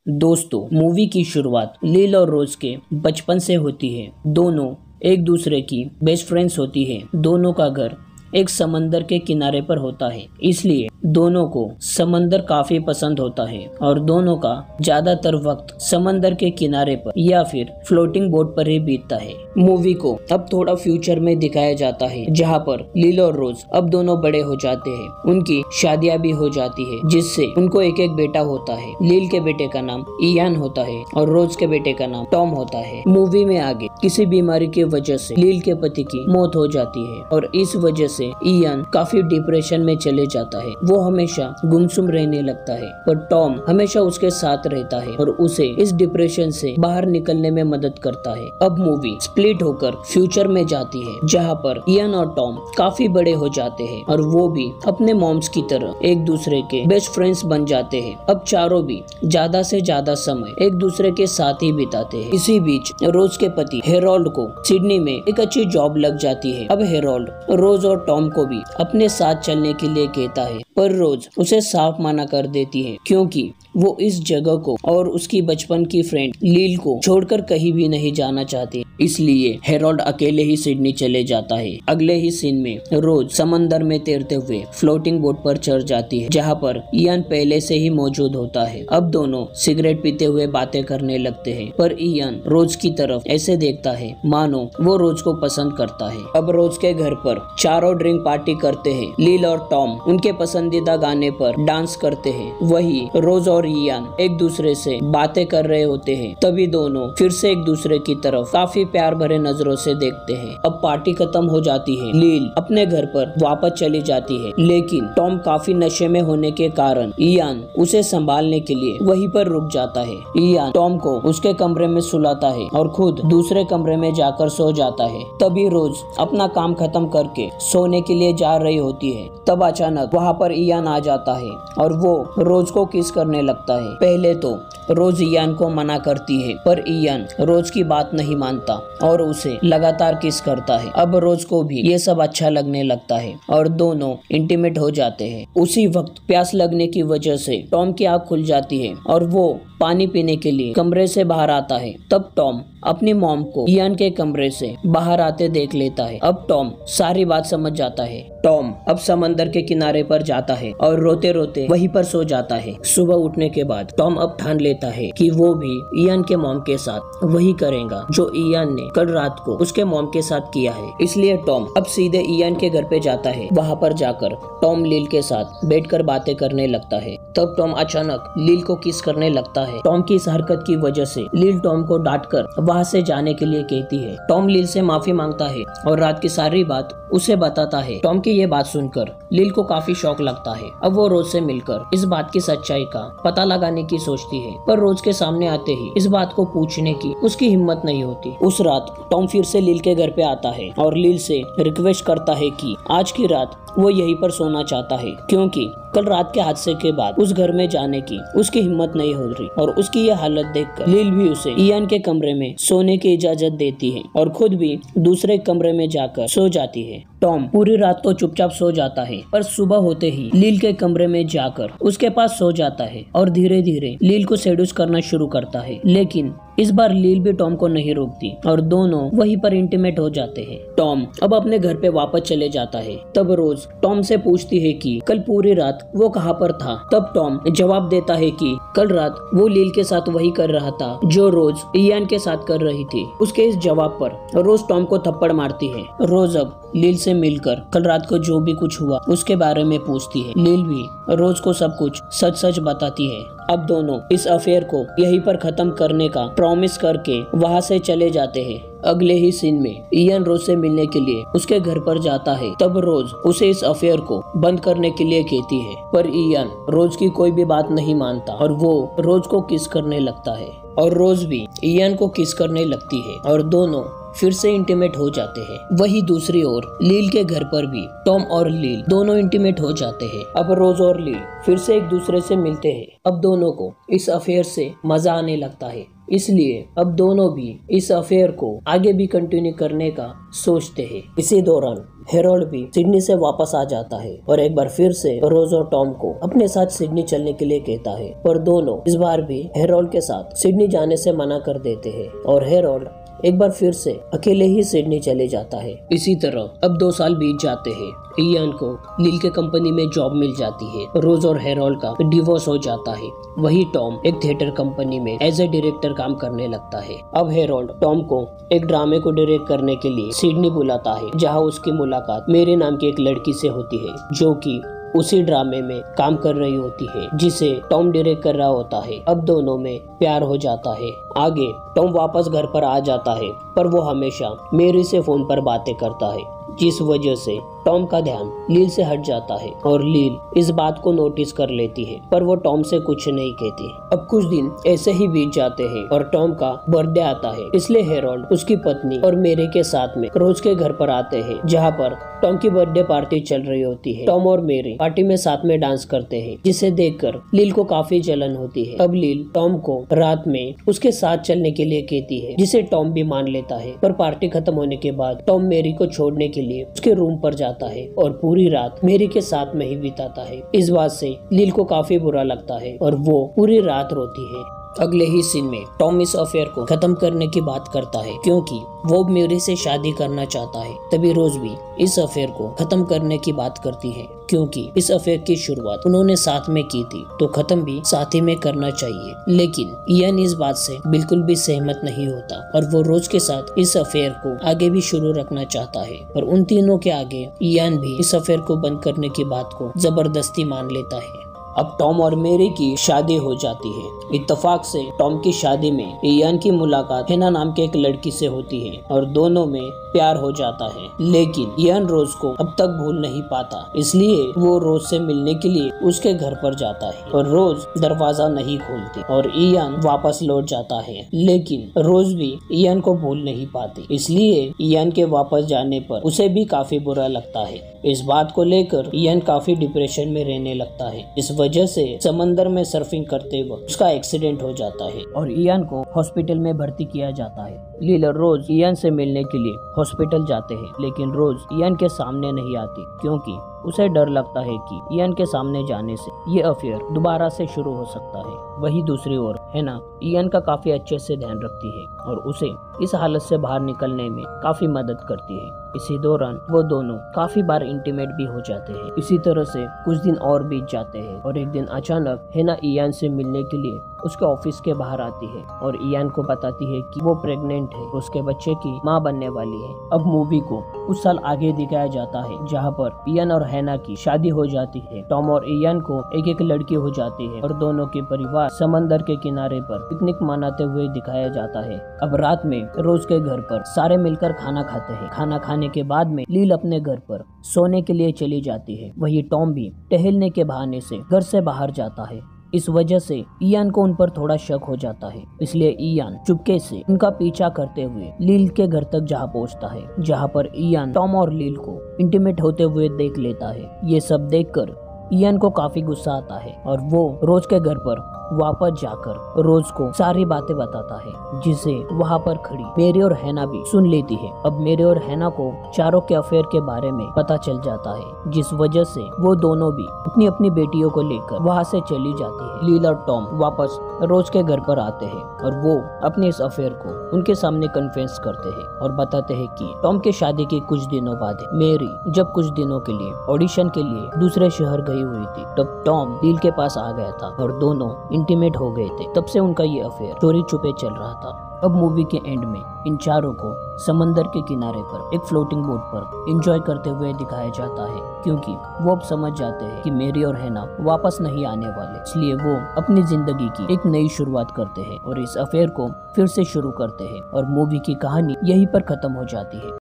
दोस्तों, मूवी की शुरुआत लील और रोज के बचपन से होती है। दोनों एक दूसरे की बेस्ट फ्रेंड्स होती है। दोनों का घर एक समंदर के किनारे पर होता है, इसलिए दोनों को समंदर काफी पसंद होता है और दोनों का ज्यादातर वक्त समंदर के किनारे पर या फिर फ्लोटिंग बोट पर ही बीतता है। मूवी को अब थोड़ा फ्यूचर में दिखाया जाता है, जहाँ पर लील और रोज अब दोनों बड़े हो जाते हैं। उनकी शादियां भी हो जाती है, जिससे उनको एक एक बेटा होता है। लील के बेटे का नाम इयान होता है और रोज के बेटे का नाम टॉम होता है। मूवी में आगे किसी बीमारी की वजह से लील के पति की मौत हो जाती है और इस वजह से इयान काफी डिप्रेशन में चले जाता है। वो हमेशा गुमसुम रहने लगता है, पर टॉम हमेशा उसके साथ रहता है और उसे इस डिप्रेशन से बाहर निकलने में मदद करता है। अब मूवी स्प्लिट होकर फ्यूचर में जाती है, जहाँ पर इयान और टॉम काफी बड़े हो जाते हैं और वो भी अपने मॉम्स की तरह एक दूसरे के बेस्ट फ्रेंड्स बन जाते हैं। अब चारों भी ज्यादा से ज्यादा समय एक दूसरे के साथ ही बिताते हैं। इसी बीच रोज के पति हेरोल्ड को सिडनी में एक अच्छी जॉब लग जाती है। अब हेरोल्ड रोज और टॉम को भी अपने साथ चलने के लिए कहता है, पर रोज उसे साफ मना कर देती है, क्योंकि वो इस जगह को और उसकी बचपन की फ्रेंड लील को छोड़कर कहीं भी नहीं जाना चाहती। इसलिए हेरोल्ड अकेले ही सिडनी चले जाता है। अगले ही सीन में रोज समंदर में तैरते हुए फ्लोटिंग बोट पर चढ़ जाती है, जहाँ पर इयान पहले से ही मौजूद होता है। अब दोनों सिगरेट पीते हुए बातें करने लगते हैं, पर इयान रोज की तरफ ऐसे देखता है मानो वो रोज को पसंद करता है। अब रोज के घर पर चारों ड्रिंक पार्टी करते हैं। लील और टॉम उनके पसंदीदा गाने पर डांस करते हैं। वही रोज और इयान एक दूसरे से बातें कर रहे होते हैं। तभी दोनों फिर से एक दूसरे की तरफ काफी प्यार भरे नजरों से देखते हैं। अब पार्टी खत्म हो जाती है। लील अपने घर पर वापस चली जाती है, लेकिन टॉम काफी नशे में होने के कारण इयान उसे संभालने के लिए वहीं पर रुक जाता है। इयान टॉम को उसके कमरे में सुलाता है और खुद दूसरे कमरे में जाकर सो जाता है। तभी रोज अपना काम खत्म करके सोने के लिए जा रही होती है। तब अचानक वहाँ पर इयान आ जाता है और वो रोज को किस करने लगता है। पहले तो रोज इयान को मना करती है, पर इयान रोज की बात नहीं मानता और उसे लगातार किस करता है। अब रोज को भी ये सब अच्छा लगने लगता है और दोनों इंटीमेट हो जाते हैं। उसी वक्त प्यास लगने की वजह से टॉम की आँख खुल जाती है और वो पानी पीने के लिए कमरे से बाहर आता है। तब टॉम अपनी मॉम को इयान के कमरे से बाहर आते देख लेता है। अब टॉम सारी बात समझ जाता है। टॉम अब समंदर के किनारे पर जाता है और रोते रोते वहीं पर सो जाता है। सुबह उठने के बाद टॉम अब ठान लेता है कि वो भी इयान के मॉम के साथ वही करेगा जो इयान ने कल रात को उसके मॉम के साथ किया है। इसलिए टॉम अब सीधे इयान के घर पे जाता है। वहाँ पर जाकर टॉम लील के साथ बैठकर बातें करने लगता है। तब टॉम अचानक लील को किस करने लगता है। टॉम की इस हरकत की वजह से लील टॉम को डांटकर वहाँ से जाने के लिए कहती है। टॉम लील से माफी मांगता है और रात की सारी बात उसे बताता है। टॉम की ये बात सुनकर लील को काफी शौक लगता है। अब वो रोज से मिलकर इस बात की सच्चाई का पता लगाने की सोचती है, पर रोज के सामने आते ही इस बात को पूछने की उसकी हिम्मत नहीं होती। उस रात टॉम फिर से लील के घर पे आता है और लील से रिक्वेस्ट करता है कि आज की रात वो यहीं पर सोना चाहता है, क्योंकि कल रात के हादसे के बाद उस घर में जाने की उसकी हिम्मत नहीं हो रही। और उसकी ये हालत देखकर लील भी उसे इयान के कमरे में सोने की इजाजत देती है और खुद भी दूसरे कमरे में जाकर सो जाती है। टॉम पूरी रात तो चुपचाप सो जाता है, पर सुबह होते ही लील के कमरे में जाकर उसके पास सो जाता है और धीरे धीरे लील को सेड्यूस करना शुरू करता है। लेकिन इस बार लील भी टॉम को नहीं रोकती और दोनों वहीं पर इंटीमेट हो जाते हैं। टॉम अब अपने घर पे वापस चले जाता है। तब रोज टॉम से पूछती है कि कल पूरी रात वो कहाँ पर था। तब टॉम जवाब देता है कि कल रात वो लील के साथ वही कर रहा था जो रोज इयान के साथ कर रही थी। उसके इस जवाब पर रोज टॉम को थप्पड़ मारती है। रोज अब लील से मिलकर कल रात को जो भी कुछ हुआ उसके बारे में पूछती है। लील भी रोज को सब कुछ सच सच बताती है। अब दोनों इस अफेयर को यहीं पर खत्म करने का प्रॉमिस करके वहाँ से चले जाते हैं। अगले ही सीन में इयान रोज से मिलने के लिए उसके घर पर जाता है। तब रोज उसे इस अफेयर को बंद करने के लिए कहती है, पर इयान रोज की कोई भी बात नहीं मानता और वो रोज को किस करने लगता है और रोज भी इयान को किस करने लगती है और दोनों फिर से इंटीमेट हो जाते हैं। वही दूसरी ओर लील के घर पर भी टॉम और लील दोनों इंटीमेट हो जाते हैं। अब रोज और लील फिर से एक दूसरे से मिलते हैं। अब दोनों को इस अफेयर से मजा आने लगता है, इसलिए अब दोनों भी इस अफेयर को आगे भी कंटिन्यू करने का सोचते हैं। इसी दौरान हेरोल्ड भी सिडनी से वापस आ जाता है और एक बार फिर से रोज और टॉम को अपने साथ सिडनी चलने के लिए कहता है, पर दोनों इस बार भी हेरोल्ड के साथ सिडनी जाने से मना कर देते हैं और हेरोल्ड एक बार फिर से अकेले ही सिडनी चले जाता है। इसी तरह अब 2 साल बीत जाते हैं। इयान को लील के कंपनी में जॉब मिल जाती है। रोज और हेरोल्ड का डिवोर्स हो जाता है। वही टॉम एक थिएटर कंपनी में एज ए डायरेक्टर काम करने लगता है। अब हेरोल्ड टॉम को एक ड्रामे को डायरेक्ट करने के लिए सिडनी बुलाता है, जहाँ उसकी मुलाकात मेरी नाम की एक लड़की से होती है, जो कि उसी ड्रामे में काम कर रही होती है जिसे टॉम डायरेक्ट कर रहा होता है। अब दोनों में प्यार हो जाता है। आगे टॉम वापस घर पर आ जाता है, पर वो हमेशा मेरी से फोन पर बातें करता है, जिस वजह से टॉम का ध्यान लील से हट जाता है और लील इस बात को नोटिस कर लेती है, पर वो टॉम से कुछ नहीं कहती। अब कुछ दिन ऐसे ही बीत जाते हैं और टॉम का बर्थडे आता है, इसलिए हेरोल्ड उसकी पत्नी और मेरी के साथ में रोज के घर पर आते हैं, जहाँ पर टॉम की बर्थडे पार्टी चल रही होती है। टॉम और मेरी पार्टी में साथ में डांस करते हैं, जिसे देखकर लील को काफी जलन होती है। अब लील टॉम को रात में उसके साथ चलने के लिए कहती है, जिसे टॉम भी मान लेता है, पर पार्टी खत्म होने के बाद टॉम मेरी को छोड़ने के लिए उसके रूम पर जाता है और पूरी रात मेरी के साथ में ही बिताता है। इस बात से लील को काफी बुरा लगता है और वो पूरी रात रोती है। अगले ही सीन में टॉम इस अफेयर को खत्म करने की बात करता है, क्योंकि वो मेरी से शादी करना चाहता है। तभी रोज भी इस अफेयर को खत्म करने की बात करती है, क्योंकि इस अफेयर की शुरुआत उन्होंने साथ में की थी, तो खत्म भी साथ ही में करना चाहिए। लेकिन इयान इस बात से बिल्कुल भी सहमत नहीं होता और वो रोज के साथ इस अफेयर को आगे भी शुरू रखना चाहता है। और उन तीनों के आगे इयान भी इस अफेयर को बंद करने की बात को जबरदस्ती मान लेता है। अब टॉम और मेरी की शादी हो जाती है। इत्तेफाक से टॉम की शादी में इयान की मुलाकात हेना नाम के एक लड़की से होती है और दोनों में प्यार हो जाता है। लेकिन इयान रोज को अब तक भूल नहीं पाता, इसलिए वो रोज से मिलने के लिए उसके घर पर जाता है और रोज दरवाजा नहीं खोलती और इयान वापस लौट जाता है। लेकिन रोज भी इयान को भूल नहीं पाती, इसलिए इयान के वापस जाने पर उसे भी काफी बुरा लगता है। इस बात को लेकर इयान काफी डिप्रेशन में रहने लगता है। इस वजह से समंदर में सर्फिंग करते वक्त उसका एक्सीडेंट हो जाता है और इयान को हॉस्पिटल में भर्ती किया जाता है। लील और रोज इयान से मिलने के लिए हॉस्पिटल जाते हैं, लेकिन रोज इयान के सामने नहीं आती, क्योंकि उसे डर लगता है कि इयान के सामने जाने से ये अफेयर दोबारा से शुरू हो सकता है। वही दूसरी ओर हेना इयान का काफी अच्छे से ध्यान रखती है और उसे इस हालत से बाहर निकलने में काफी मदद करती है। इसी दौरान वो दोनों काफी बार इंटीमेट भी हो जाते हैं। इसी तरह से कुछ दिन और बीत जाते हैं और एक दिन अचानक हेना इयान से मिलने के लिए उसके ऑफिस के बाहर आती है और इयान को बताती है कि वो प्रेग्नेंट है, उसके बच्चे की माँ बनने वाली है। अब मूवी को कुछ साल आगे दिखाया जाता है, जहाँ पर इयान और हेना की शादी हो जाती है। टॉम और इयान को एक लड़की हो जाती है और दोनों के परिवार समंदर के किनारे पर पिकनिक मनाते हुए दिखाया जाता है। अब रात में रोज के घर पर सारे मिलकर खाना खाते हैं। खाना खाने के बाद में लील अपने घर पर सोने के लिए चली जाती है। वही टॉम भी टहलने के बहाने से घर से बाहर जाता है। इस वजह से इयान को उन पर थोड़ा शक हो जाता है, इसलिए इयान चुपके से उनका पीछा करते हुए लील के घर तक जा पहुंचता है, जहां पर इयान टॉम और लील को इंटीमेट होते हुए देख लेता है। ये सब देखकर इयान को काफी गुस्सा आता है और वो रोज के घर पर वापस जाकर रोज को सारी बातें बताता है, जिसे वहाँ पर खड़ी मेरी और हैना भी सुन लेती है। अब मेरी और हैना को चारों के अफेयर के बारे में पता चल जाता है, जिस वजह से वो दोनों भी अपनी अपनी बेटियों को लेकर वहाँ से चली जाती है। लील और टॉम वापस रोज के घर पर आते हैं और वो अपने इस अफेयर को उनके सामने कन्फेस करते हैं और बताते हैं कि टॉम के शादी के कुछ दिनों बाद मेरी जब कुछ दिनों के लिए ऑडिशन के लिए दूसरे शहर गई हुई थी, तब टॉम लील के पास आ गया था और दोनों इंटीमेट हो गए थे। तब से उनका ये अफेयर चोरी छुपे चल रहा था। अब मूवी के एंड में इन चारों को समंदर के किनारे पर एक फ्लोटिंग बोट पर एंजॉय करते हुए दिखाया जाता है, क्योंकि वो अब समझ जाते हैं कि मेरी और हैना वापस नहीं आने वाले, इसलिए वो अपनी जिंदगी की एक नई शुरुआत करते हैं और इस अफेयर को फिर से शुरू करते हैं और मूवी की कहानी यहीं पर खत्म हो जाती है।